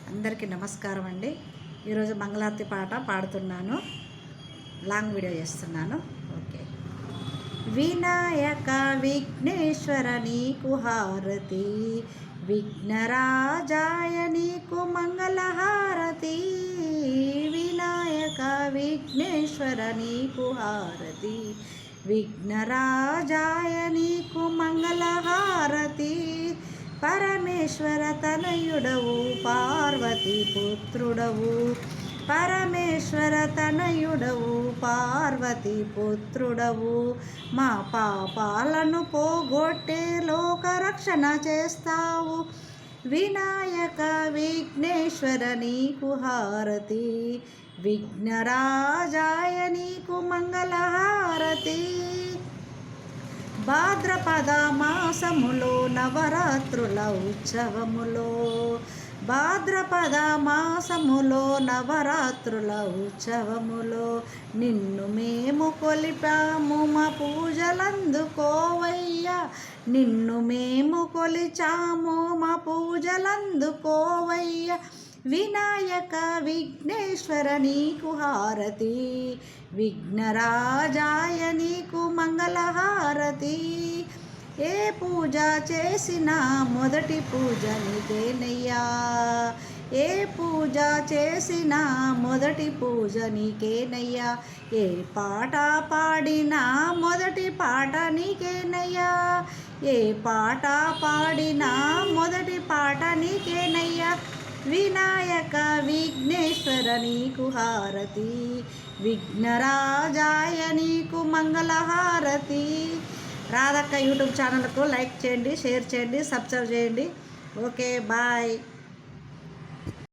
అందరికీ నమస్కారం అండి. ఈరోజు మంగళారతి పాట పాడుతున్నాను, లాంగ్ వీడియో చేస్తున్నాను. ఓకే. వినాయక విఘ్నేశ్వర నీకు హారతి, విఘ్నరాజాయ నీకు మంగళహారతి. వినాయక విఘ్నేశ్వర నీకు హారతి, విఘ్నరాజాయ నీకు మంగళహారతి. పరమేశ్వర తనయుడవు పార్వతీ పుత్రుడవు, పరమేశ్వర తనయుడవు పార్వతీ పుత్రుడవు. మా పాపాలను పోగొట్టే లోకరక్షణ చేస్తావు. వినాయక విఘ్నేశ్వర నీకు హారతి, విఘ్నరాజాయ నీకు మంగళహారతి. భాద్రపద మాసములో నవరాత్రుల ఉత్సవములో, భాద్రపద మాసములో నవరాత్రుల ఉత్సవములో నిన్ను మేము కొలిపాము, మా పూజలందుకోవయ్యా. నిన్ను మేము కొలిచాము, మా పూజలందుకోవయ్యా. వినాయక విఘ్నేశ్వర నీకు హారతి, విఘ్నరాజాయ నీకు మంగళహారతి. ఏ పూజ చేసినా మొదటి పూజ నీకేనయ్యా, ఏ పూజ చేసినా మొదటి పూజ నీకేనయ్యా. ఏ పాట పాడినా మొదటి పాట నీకేనయ్యా, ఏ పాట పాడినా మొదటి పాట నీకేనయ్యా. వినాయక విఘ్నేశ్వర నీకు హారతి, విఘ్నరాజాయ నీకు మంగళహారతి. రాధక్క యూట్యూబ్ ఛానల్కు లైక్ చేయండి, షేర్ చేయండి, సబ్స్క్రైబ్ చేయండి. Okay, bye.